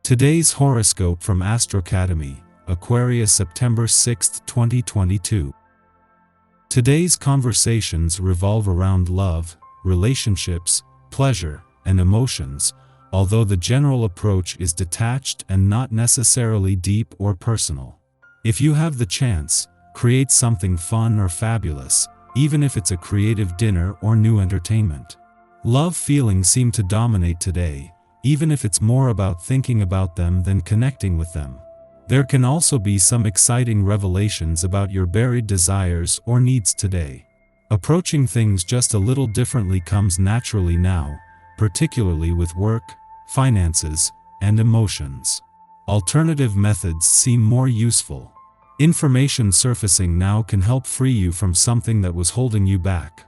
Today's horoscope from Astrocademy, Aquarius September 6, 2022. Today's conversations revolve around love, relationships, pleasure, and emotions, although the general approach is detached and not necessarily deep or personal. If you have the chance, create something fun or fabulous, even if it's a creative dinner or new entertainment. Love feelings seem to dominate today, even if it's more about thinking about them than connecting with them. There can also be some exciting revelations about your buried desires or needs today. Approaching things just a little differently comes naturally now, particularly with work, finances, and emotions. Alternative methods seem more useful. Information surfacing now can help free you from something that was holding you back.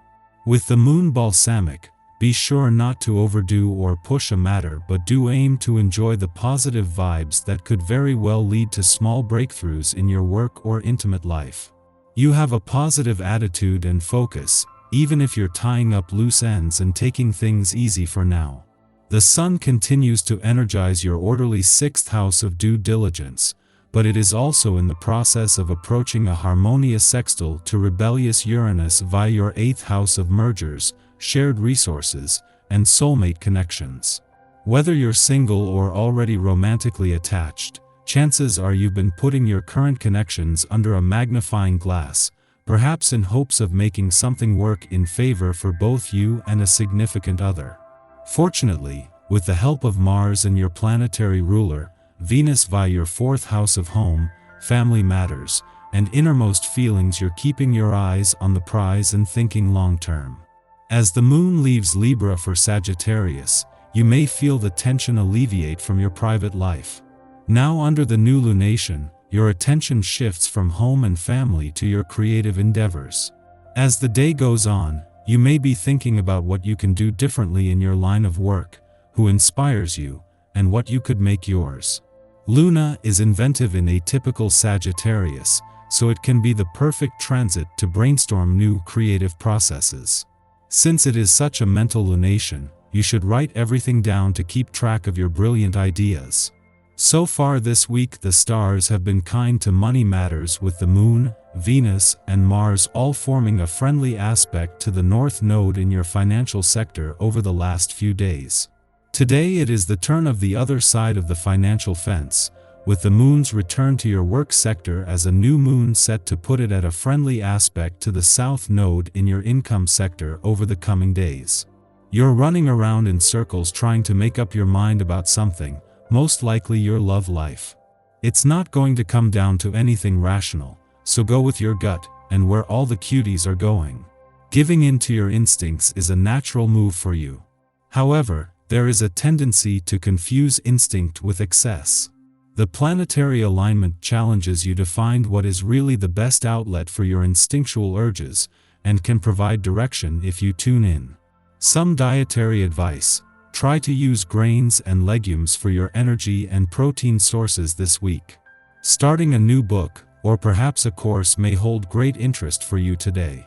With the moon balsamic, be sure not to overdo or push a matter, but do aim to enjoy the positive vibes that could very well lead to small breakthroughs in your work or intimate life. You have a positive attitude and focus, even if you're tying up loose ends and taking things easy for now. The sun continues to energize your orderly 6th house of due diligence, but it is also in the process of approaching a harmonious sextile to rebellious Uranus via your 8th house of mergers, shared resources, and soulmate connections. Whether you're single or already romantically attached, chances are you've been putting your current connections under a magnifying glass, perhaps in hopes of making something work in favor for both you and a significant other. Fortunately, with the help of Mars and your planetary ruler, Venus via your 4th house of home, family matters, and innermost feelings, you're keeping your eyes on the prize and thinking long-term. As the moon leaves Libra for Sagittarius, you may feel the tension alleviate from your private life. Now under the new lunation, your attention shifts from home and family to your creative endeavors. As the day goes on, you may be thinking about what you can do differently in your line of work, who inspires you, and what you could make yours. Luna is inventive in atypical Sagittarius, so it can be the perfect transit to brainstorm new creative processes. Since it is such a mental lunation, you should write everything down to keep track of your brilliant ideas. So far this week, the stars have been kind to money matters, with the moon, Venus, and Mars all forming a friendly aspect to the North Node in your financial sector over the last few days. Today it is the turn of the other side of the financial fence, with the moon's return to your work sector as a new moon set to put it at a friendly aspect to the South Node in your income sector over the coming days. You're running around in circles trying to make up your mind about something, most likely your love life. It's not going to come down to anything rational, so go with your gut and where all the cuties are going. Giving in to your instincts is a natural move for you. However, there is a tendency to confuse instinct with excess. The planetary alignment challenges you to find what is really the best outlet for your instinctual urges, and can provide direction if you tune in. Some dietary advice: try to use grains and legumes for your energy and protein sources this week. Starting a new book, or perhaps a course, may hold great interest for you today.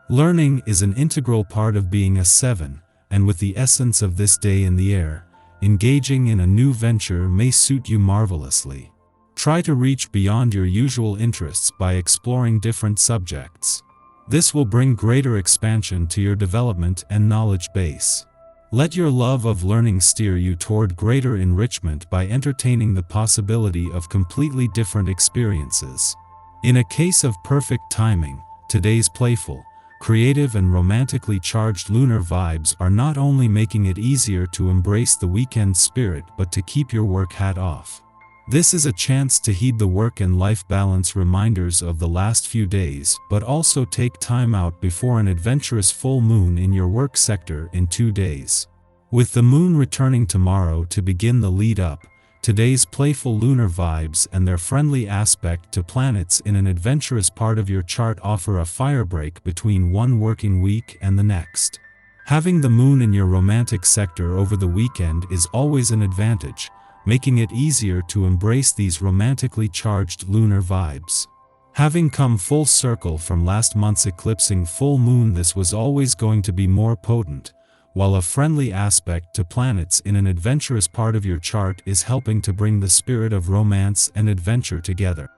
Learning is an integral part of being a 7, and with the essence of this day in the air, engaging in a new venture may suit you marvelously. Try to reach beyond your usual interests by exploring different subjects. This will bring greater expansion to your development and knowledge base. Let your love of learning steer you toward greater enrichment by entertaining the possibility of completely different experiences. In a case of perfect timing, today's playful, creative and romantically charged lunar vibes are not only making it easier to embrace the weekend spirit, but to keep your work hat off. This is a chance to heed the work and life balance reminders of the last few days, but also take time out before an adventurous full moon in your work sector in 2 days. With the moon returning tomorrow to begin the lead up, today's playful lunar vibes and their friendly aspect to planets in an adventurous part of your chart offer a firebreak between one working week and the next. Having the moon in your romantic sector over the weekend is always an advantage, making it easier to embrace these romantically charged lunar vibes. Having come full circle from last month's eclipsing full moon, this was always going to be more potent, while a friendly aspect to planets in an adventurous part of your chart is helping to bring the spirit of romance and adventure together.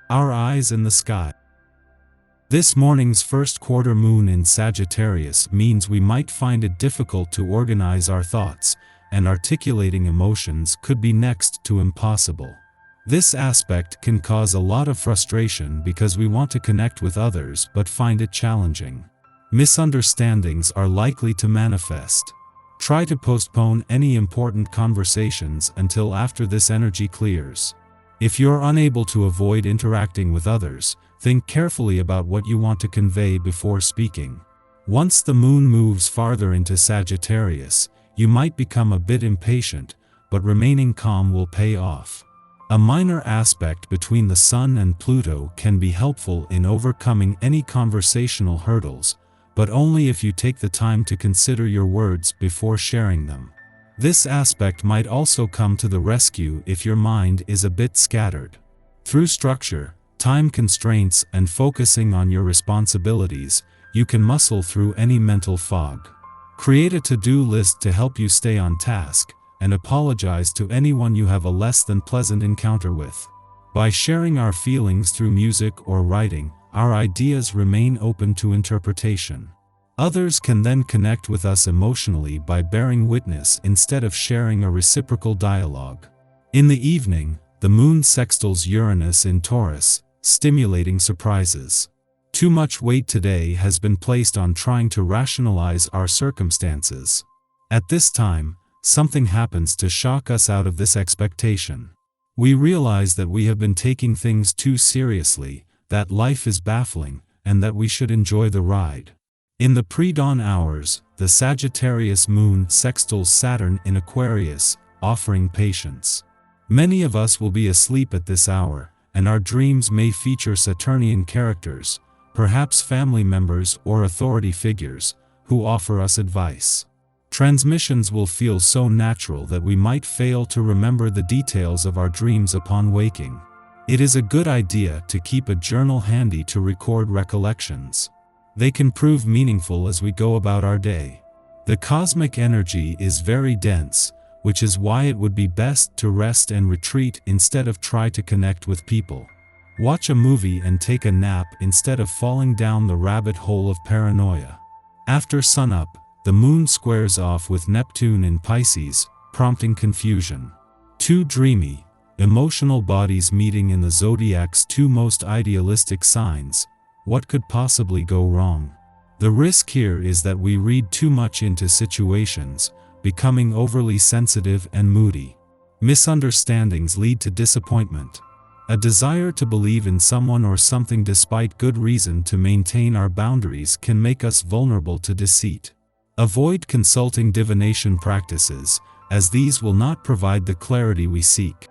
Our eyes in the sky. This morning's first quarter moon in Sagittarius means we might find it difficult to organize our thoughts, and articulating emotions could be next to impossible. This aspect can cause a lot of frustration because we want to connect with others but find it challenging. Misunderstandings are likely to manifest. Try to postpone any important conversations until after this energy clears. If you're unable to avoid interacting with others, think carefully about what you want to convey before speaking. Once the moon moves farther into Sagittarius, you might become a bit impatient, but remaining calm will pay off. A minor aspect between the Sun and Pluto can be helpful in overcoming any conversational hurdles, but only if you take the time to consider your words before sharing them. This aspect might also come to the rescue if your mind is a bit scattered. Through structure, time constraints, and focusing on your responsibilities, you can muscle through any mental fog. Create a to-do list to help you stay on task, and apologize to anyone you have a less than pleasant encounter with. By sharing our feelings through music or writing, our ideas remain open to interpretation. Others can then connect with us emotionally by bearing witness instead of sharing a reciprocal dialogue. In the evening, the moon sextiles Uranus in Taurus, stimulating surprises. Too much weight today has been placed on trying to rationalize our circumstances. At this time, something happens to shock us out of this expectation. We realize that we have been taking things too seriously, that life is baffling, and that we should enjoy the ride. In the pre-dawn hours, the Sagittarius moon sextiles Saturn in Aquarius, offering patience. Many of us will be asleep at this hour, and our dreams may feature Saturnian characters, perhaps family members or authority figures, who offer us advice. Transmissions will feel so natural that we might fail to remember the details of our dreams upon waking. It is a good idea to keep a journal handy to record recollections. They can prove meaningful as we go about our day. The cosmic energy is very dense, which is why it would be best to rest and retreat instead of try to connect with people. Watch a movie and take a nap instead of falling down the rabbit hole of paranoia. After sunup, the moon squares off with Neptune in Pisces, prompting confusion. Two dreamy, emotional bodies meeting in the zodiac's two most idealistic signs. What could possibly go wrong? The risk here is that we read too much into situations, becoming overly sensitive and moody. Misunderstandings lead to disappointment. A desire to believe in someone or something despite good reason to maintain our boundaries can make us vulnerable to deceit. Avoid consulting divination practices, as these will not provide the clarity we seek.